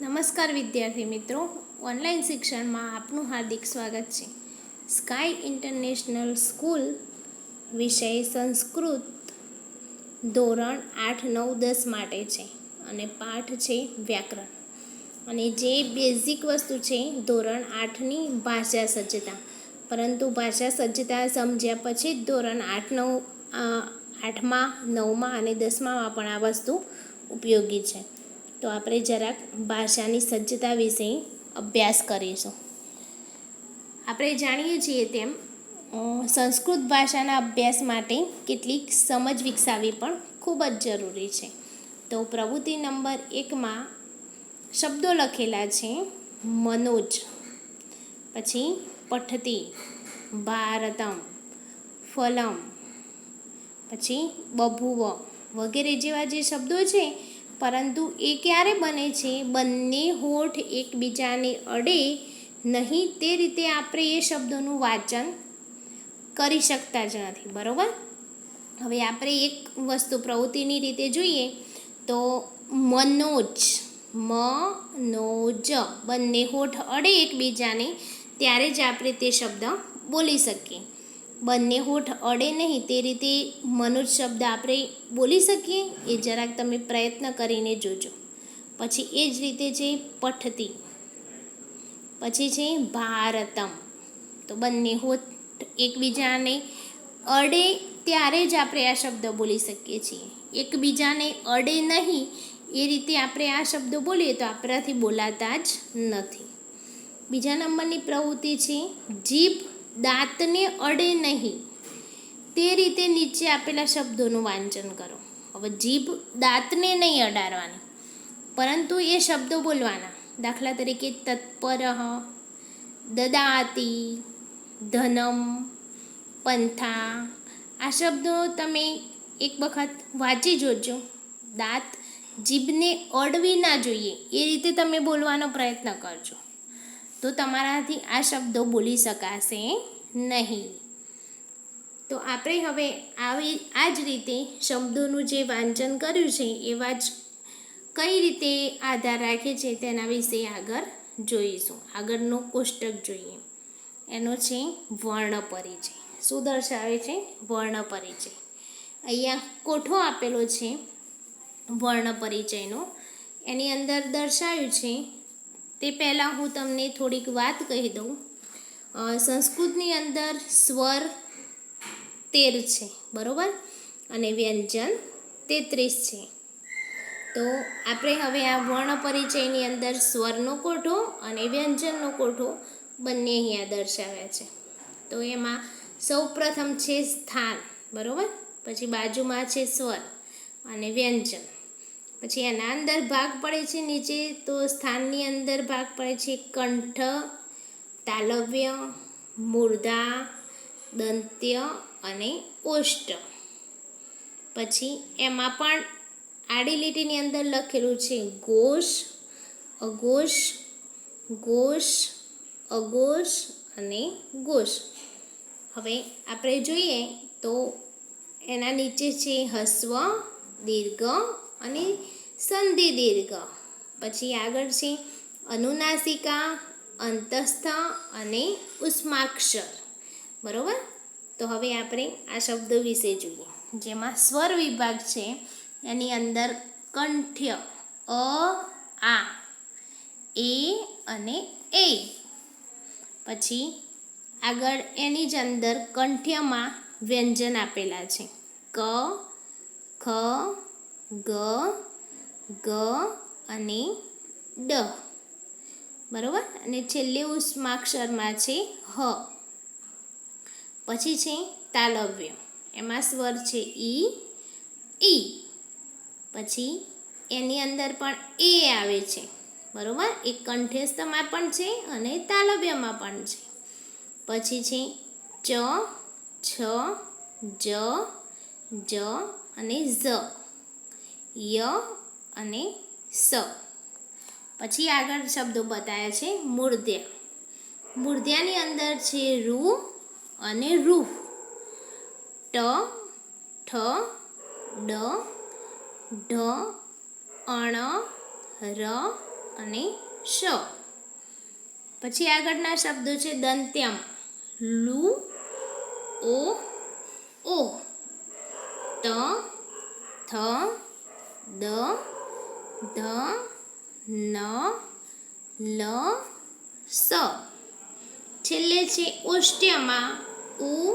નમસ્કાર વિદ્યાર્થી મિત્રો, ઓનલાઈન શિક્ષણમાં આપનું હાર્દિક સ્વાગત છે. સ્કાય ઇન્ટરનેશનલ સ્કૂલ વિષય સંસ્કૃત ધોરણ 8, 9, 10 માટે છે અને પાઠ છે વ્યાકરણ. અને જે બેઝિક વસ્તુ છે ધોરણ 8ની ભાષા સજ્જતા, પરંતુ ભાષા સજ્જતા સમજ્યા પછી જ ધોરણ 8, 9માં 9માં અને 10માં પણ આ વસ્તુ ઉપયોગી છે. તો આપણે જરાક ભાષાની સજ્જતા વિશે અભ્યાસ કરીશું. આપણે જાણીએ છીએ તેમ સંસ્કૃત ભાષાના અભ્યાસ માટે કેટલીક સમજ વિકસાવવી પણ ખૂબ જ જરૂરી છે. તો પ્રવૃત્તિ નંબર 1માં શબ્દો લખેલા છે: મનોજ, પછી પઠતી, ભારતમ, ફલમ, પછી બભુવ વગેરે જેવા જે શબ્દો છે, પરંતુ એ ક્યારે બને છે? બંને હોઠ એકબીજાને અડે નહીં તે રીતે આપણે એ શબ્દોનું વાંચન કરી શકતા જ નથી, બરાબર? હવે આપણે એક વસ્તુ પ્રવૃત્તિની રીતે જોઈએ તો મનોજ, મનોજ, બંને હોઠ અડે એકબીજાને ત્યારે જ આપણે તે શબ્દ બોલી શકીએ. બંને હોઠ અડે નહીં તે રીતે મનોજ શબ્દ આપણે બોલી શકીએ? એ જરાક તમે પ્રયત્ન કરીને જોજો. પછી એ જ રીતે છે પઠતી, પછી છે ભારતમ. તો બંને હોઠ એકબીજાને અડે ત્યારે જ આપણે આ શબ્દ બોલી શકીએ છીએ. એકબીજાને અડે નહીં એ રીતે આપણે આ શબ્દો બોલીએ તો આપણાથી બોલાતા જ નથી. બીજા નંબરની પ્રવૃત્તિ છે જીભ દાંતને અડે નહીં તે રીતે નીચે આપેલા શબ્દોનું વાંચન કરો. હવે જીભ દાંતને નહીં અડાડવાની, પરંતુ એ શબ્દો બોલવાના. દાખલા તરીકે તત્પરઃ, દદાતિ, ધનમ, પંથા. આ શબ્દો તમે એક વખત વાંચી જોજો. દાંત જીભને અડવી ના જોઈએ એ રીતે તમે બોલવાનો પ્રયત્ન કરજો, તો તમારાથી આ શબ્દો બોલી શકાશે નહીં. તો આપણે હવે આ જ રીતે શબ્દોનું જે વાંચન કર્યું છે એવા જ કઈ રીતે આધાર રાખે છે તેના વિશે આગળ જોઈશું. આગળનો કોષ્ટક જોઈએ, એનો છે વર્ણ પરિચય. શું દર્શાવે છે? વર્ણ પરિચય. અહીંયા કોઠો આપેલો છે વર્ણ પરિચયનો, એની અંદર દર્શાવ્યું છે. તે પહેલાં હું તમને થોડીક વાત કહી દઉં. સંસ્કૃતની અંદર સ્વર 13 છે, બરાબર, અને વ્યંજન 33 છે. તો આપણે હવે આ વર્ણ પરિચયની અંદર સ્વરનો કોઠો અને વ્યંજનનો કોઠો બંને અહીંયા દર્શાવ્યા છે. તો એમાં સૌ પ્રથમ છે સ્થાન, બરાબર, પછી બાજુમાં છે સ્વર અને વ્યંજન. પછી એના અંદર ભાગ પડે છે નીચે, તો સ્થાનની અંદર ભાગ પડે છે કંઠ, તાલવ્ય, મૂર્ધા, દંત્ય અને ઓષ્ઠ. પછી એમાં પણ આડી લીટીની અંદર લખેલું છે ઘોષ, અઘોષ, ઘોષ, અઘોષ અને ઘોષ. હવે આપણે જોઈએ તો એના નીચે છે હસ્વ, દીર્ઘ અને સંધિ દીર્ઘ. પછી આગળ છે અનુનાસિકા, અંતસ્થ અને ઉષ્માક્ષર, બરાબર. તો હવે આપણે આ શબ્દો વિશે જોઈએ. જેમાં સ્વર વિભાગ છે એની અંદર કંઠ્ય અ, આ, એ અને એ. પછી આગળ એની જ અંદર કંઠ્યમાં વ્યંજન આપેલા છે ક, ખ, ગ, ગ અને ડ, બરાબર. અને છેલ્લે ઉષ્માક્ષરમાં છે હ. પછી છે તાલવ્ય, એમાં સ્વર છે ઈ, ઈ. પછી એની અંદર પણ એ આવે છે, બરાબર. એ કંઠ્યસ્થમાં પણ છે અને તાલવ્યમાં પણ છે. પછી છે ચ, છ, જ, જ અને ઝ, ય અને સ. પછી આગળ શબ્દો બતાવ્યા છે મૂર્ધ્ય. મૂર્ધ્યાની અંદર છે રૂ અને રૂ, ટ, ઠ, ડ, ઢ, અણ, ર, અને શ. પછી આગળના શબ્દો છે દંત્યમ. લુ, ઓ, ઓ, ત, થ, દ, ધ, ન, લ, સ. છેલ્લે છે ઓષ્ટ્યમાં ઉ,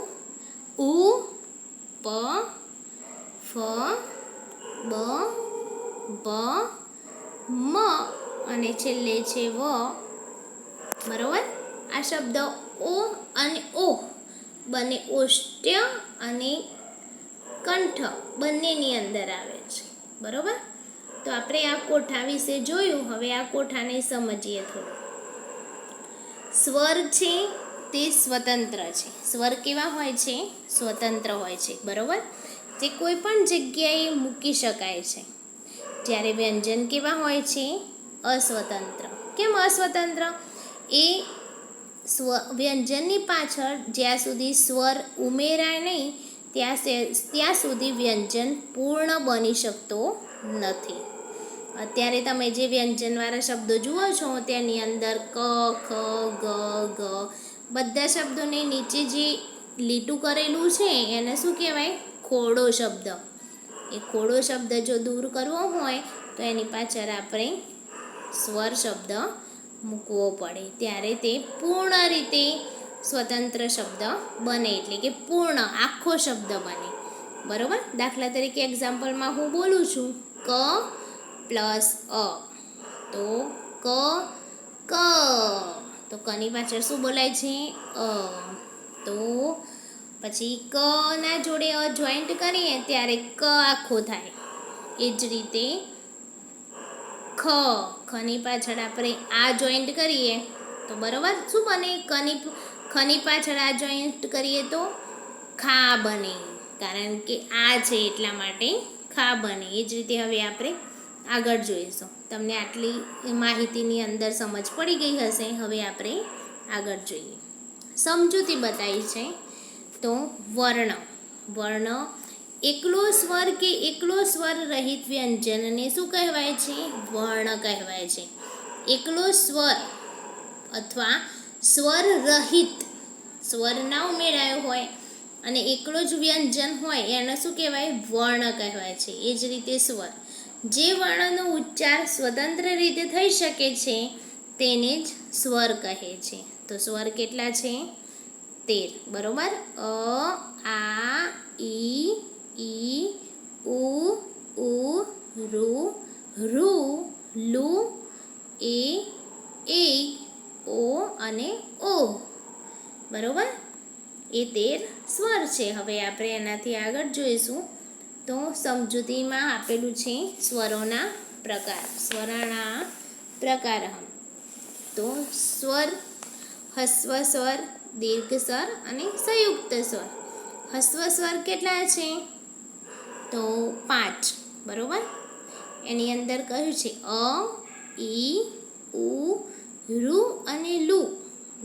ઉ, પ, ફ, બ, ભ, મ અને છેલ્લે છે વ. બરોબર. આ શબ્દ ઓ અને ઓ બંને ઓષ્ટ્ય અને કંઠ બંનેની અંદર આવે છે. બરોબર. તો આપણે આ કોઠા વિશે જોયું. હવે આ કોઠાને સમજીએ થોડું. સ્વર છે તે સ્વતંત્ર છે. સ્વર કેવા હોય છે? સ્વતંત્ર હોય છે. બરોબર. તે કોઈ પણ જગ્યાએ મૂકી શકાય છે. જ્યારે વ્યંજન કેવા હોય છે? અસ્વતંત્ર. કેમ અસ્વતંત્ર? એ વ્યંજનની પાછળ જ્યાં સુધી સ્વર ઉમેરાય નહીં ત્યાં સુધી વ્યંજન પૂર્ણ બની શકતો નથી. અત્યારે તમે જે વ્યંજનવાળા શબ્દો જુઓ છો તેની અંદર ક, ખ, ગ, ઘ બધા શબ્દોને નીચે જે લીટું કરેલું છે એને શું કહેવાય? ખોડો શબ્દ. એ ખોડો શબ્દ જો દૂર કરવો હોય તો એની પાછળ આપણે સ્વર શબ્દ મૂકવો પડે. ત્યારે તે પૂર્ણ રીતે સ્વતંત્ર શબ્દ બને, એટલે કે પૂર્ણ આખો શબ્દ બને. બરોબર. દાખલા તરીકે એક્ઝામ્પલમાં હું બોલું છું ક પ્લસ અ, તો ક, ક. તો કની પાછળ શું બોલાય છે? અ. તો પછી ક ના જોડે અ જોઈન્ટ કરીએ ત્યારે ક આખો થાય. એ જ રીતે ખ, ખની પાછળ આપણે આ જોઈન્ટ કરીએ તો બરોબર શું બને? ખની પાછળ આ જોઈન્ટ કરીએ તો ખા બને, કારણ કે આ છે એટલા માટે ખા બને. એ જ રીતે હવે આપણે આગળ જોઈશું. તમને આટલી માહિતીની અંદર સમજ પડી ગઈ હશે. હવે આપણે આગળ જોઈએ. સમજૂતી બતાવી છે. તો વર્ણ. વર્ણ એકલો સ્વર કે એકલો સ્વર રહિત વ્યંજનને શું કહેવાય છે? વર્ણ કહેવાય છે. એકલો સ્વર અથવા સ્વર રહિત, સ્વર ના ઉમેરાયો હોય અને એકલો જ વ્યંજન હોય એને શું કહેવાય? વર્ણ કહેવાય છે. એ જ રીતે સ્વર, જે વર્ણનો ઉચ્ચાર સ્વતંત્ર રીતે થઈ શકે છે તેને જ સ્વર કહે છે. તો સ્વર કેટલા છે? 13. બરોબર. અ, આ, ઈ, ઉ, ઋ, લું, એ, ઓ અને ઓ. બરોબર. એ 13 સ્વર છે. હવે આપણે એનાથી આગળ જોઈશું. તો સમજૂતીમાં આપેલું છે સ્વરોના પ્રકાર. સ્વરાણા પ્રકાર. તો સ્વર, હસ્વ સ્વર, દીર્ઘ સ્વર અને સંયુક્ત સ્વર. હસ્વ સ્વર કેટલા છે? તો 5. બરોબર. એની અંદર કહ્યું છે અ, ઈ, ઉ, ઋ અને લું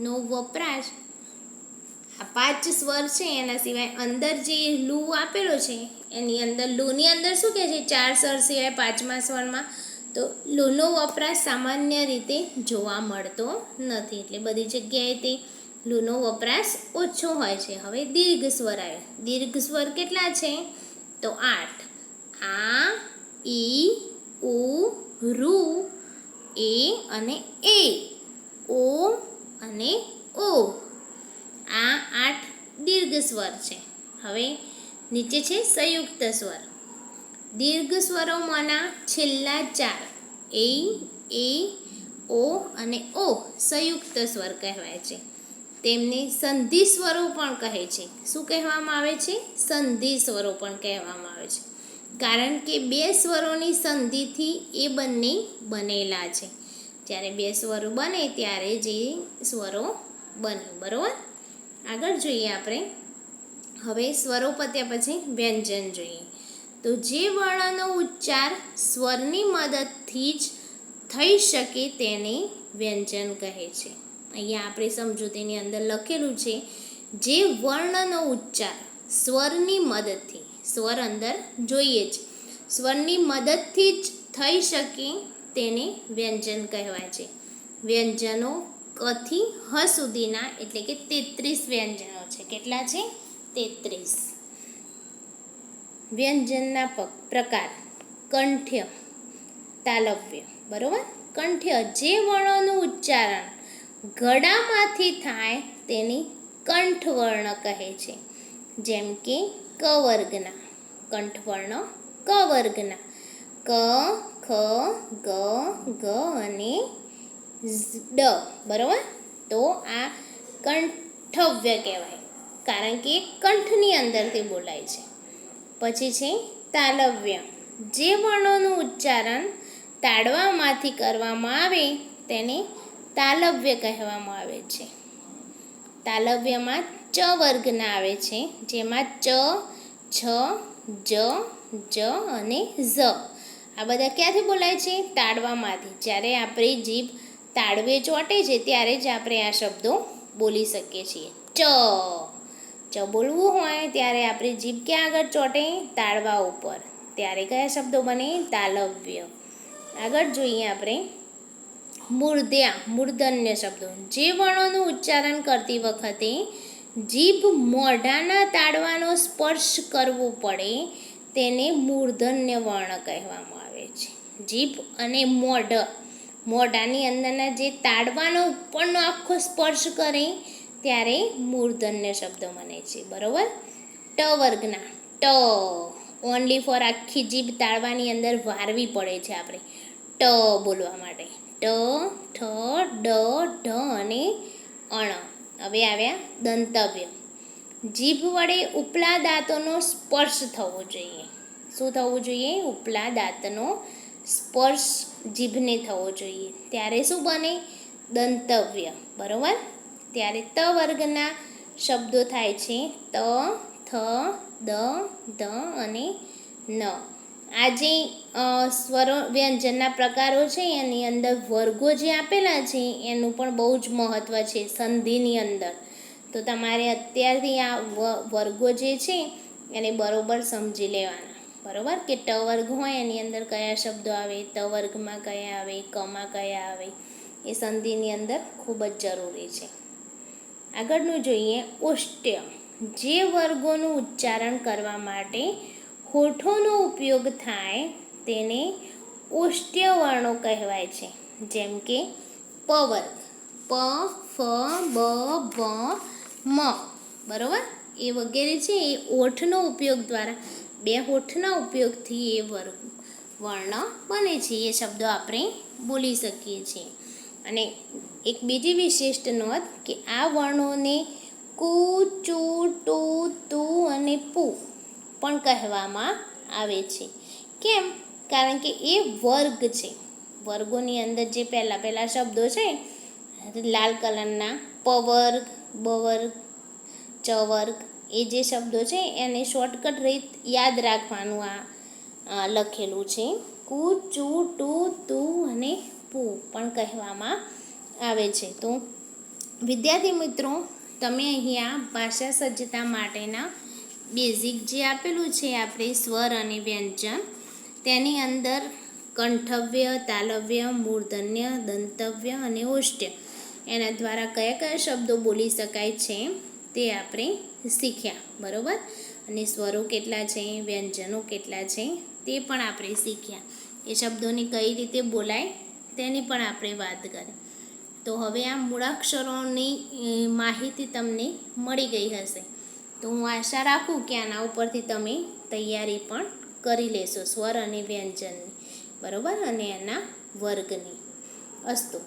નો વપરાશ. આ 5 સ્વર છે. એના સિવાય અંદર જે લું આપેલો છે એની અંદર લુની અંદર શું કહે છે? 4 સ્વર સિવાય 5મા સ્વરમાં તો લુનો વપરાશ સામાન્ય રીતે જોવા મળતો નથી. એટલે બધી જગ્યાએ તે લુનો વપરાશ ઓછો હોય છે. હવે દીર્ઘ સ્વર આવે. દીર્ઘ સ્વર કેટલા છે? તો 8. આ, ઈ, ઉ, ઋ, એ અને એ, ઓ અને ઓ. આ 8 દીર્ઘ સ્વર છે. હવે નીચે છે સંયુક્ત સ્વર. દીર્ઘ સ્વરોમાંના છેલ્લા 4 એ, ઓ અને ઓ સંયુક્ત સ્વર કહેવાય છે. તેમને સંધિ સ્વરો પણ કહે છે. શું કહેવામાં આવે છે? સંધિ સ્વરો પણ કહેવામાં આવે છે. કારણ કે 2 સ્વરોની સંધિથી એ બંને બનેલા છે. જ્યારે 2 સ્વરો બને ત્યારે જે સ્વરો બને. બરોબર. આગળ જોઈએ આપણે. હવે સ્વરો પત્યા પછી વ્યંજન જોઈએ. તો જે વર્ણનો ઉચ્ચાર સ્વરની મદદથી જ થઈ શકે તેને વ્યંજન કહે છે. અહીંયા આપણે સમજૂતીની અંદર લખેલું છે જે વર્ણનો ઉચ્ચાર સ્વરની મદદથી, સ્વર અંદર જોઈએ જ, સ્વરની મદદથી જ થઈ શકે તેને વ્યંજન કહેવાય છે. વ્યંજનો કથી હ સુધીના એટલે કે 33 વ્યંજનો છે. કેટલા છે? 33. વ્યંજનના પ્રકાર: કંઠ્ય, તાલવ્ય. બરોબર. કંઠ્ય જે વર્ણોનું ઉચ્ચારણ ગળામાંથી થાય તેને કંઠવર્ણ કહે છે. જેમ કે ક વર્ગના કંઠવર્ણ ક વર્ગના ક, ખ, ગ, ઘ અને ડ. બરોબર. તો આ કંઠવ્ય કહેવાય, કારણ કે કંઠની અંદરથી બોલાય છે. પછી છે તાલવ્ય. જે વર્ણોનું ઉચ્ચારણ તાળવામાંથી કરવામાં આવે તેને તાલવ્ય કહેવામાં આવે છે. તાલવ્યમાં ચ વર્ગના આવે છે, જેમાં ચ, છ, જ, જ અને ઝ આ બધા ક્યાંથી બોલાય છે? તાળવામાંથી. જ્યારે આપણી જીભ તાળવે ચોંટે છે ત્યારે જ આપણે આ શબ્દો બોલી શકીએ છીએ. ચ બોલવું હોય ત્યારે આપણી જીભ ક્યાં આગળ ચોંટે? તાળવા ઉપર. ત્યારે કયા શબ્દો બને? તાલવ્ય. આગળ જોઈએ આપણે મૂર્ધ્યા, મૂર્ધન્ય શબ્દો. જે વર્ણોનું ઉચ્ચારણ કરતી વખતે જીભ મોઢાના તાળવાનો સ્પર્શ કરવો પડે તેને મૂર્ધન્ય વર્ણ કહેવામાં આવે છે. જીભ અને મોઢાની અંદરના જે તાળવાનો ઉપરનો આખો સ્પર્શ કરે ત્યારે મૂર્ધન્ય શબ્દ બને છે. બરોબર. ટ વર્ગના ટ ઓનલી ફોર આખી જીભ તાળવાની અંદર વારવી પડે છે આપણે ટ બોલવા માટે. ટ, ઠ, ડ, ઢ અને અણ. હવે આવ્યા દંતવ્ય. જીભ વડે ઉપલા દાંતોનો સ્પર્શ થવો જોઈએ. શું થવું જોઈએ? ઉપલા દાંતનો સ્પર્શ જીભને થવો જોઈએ. ત્યારે શું બને? દંતવ્ય. બરોબર. ત્યારે ત વર્ગના શબ્દો થાય છે ત, થ, દ, ધ અને ન. આ જે સ્વરો વ્યંજનના પ્રકારો છે એની અંદર વર્ગો જે આપેલા છે એનું પણ બહુ જ મહત્ત્વ છે સંધિની અંદર. તો તમારે અત્યારથી આ વર્ગો જે છે એને બરોબર સમજી લેવાના. બરોબર. કે ટ વર્ગ હોય એની અંદર કયા શબ્દો આવે, ત વર્ગમાં કયા આવે, કમાં કયા આવે, એ સંધિની અંદર ખૂબ જ જરૂરી છે. આગળનું જોઈએ ઓષ્ટ્ય. જે વર્ગોનું ઉચ્ચારણ કરવા માટે હોઠોનો ઉપયોગ થાય તેને ઓષ્ટ્ય વર્ણો કહેવાય છે. જેમ કે પ વર્ગ પ, ફ, બ, ભ, મ. બરોબર. એ વગેરે છે એ ઓઠનો ઉપયોગ દ્વારા, બે હોઠના ઉપયોગથી એ વર્ણ બને છે. એ શબ્દો આપણે બોલી શકીએ છીએ. અને એક બીજી વિશિષ્ટ નોંધ કે આ વર્ણોને કુ, ચુ, ટુ, તુ અને પુ પણ કહેવામાં આવે છે. કેમ? કારણ કે એ વર્ગ છે. વર્ગોની અંદર જે પહેલા શબ્દો છે લાલ કલરના પ વર્ગ, બ વર્ગ, ચ વર્ગ, એ જે શબ્દો છે એને શોર્ટકટ રીત યાદ રાખવાનું આ લખેલું છે. કુ, ચુ, ટુ, તુ અને પુ પણ કહેવામાં આવે છે. તો વિદ્યાર્થી મિત્રો, તમે અહીંયા ભાષા સજ્જતા માટેના બેઝિક જે આપેલું છે આપણે સ્વર અને વ્યંજન, તેની અંદર કંઠવ્ય, તાલવ્ય, મૂર્ધન્ય, દંતવ્ય અને ઓષ્ટ્ય એના દ્વારા કયા કયા શબ્દો બોલી શકાય છે તે આપણે શીખ્યા. બરોબર. અને સ્વરો કેટલા છે, વ્યંજનો કેટલા છે તે પણ આપણે શીખ્યા. એ શબ્દોને કઈ રીતે બોલાય તેની પણ આપણે વાત કરી. તો હવે આ મૂળાક્ષરોની માહિતી તમને મળી ગઈ હશે. તો હું આશા રાખું કે આના ઉપરથી તમે તૈયારી પણ કરી લેશો સ્વર અને વ્યંજનની. બરોબર. અને એના વર્ગની. અસ્તુ.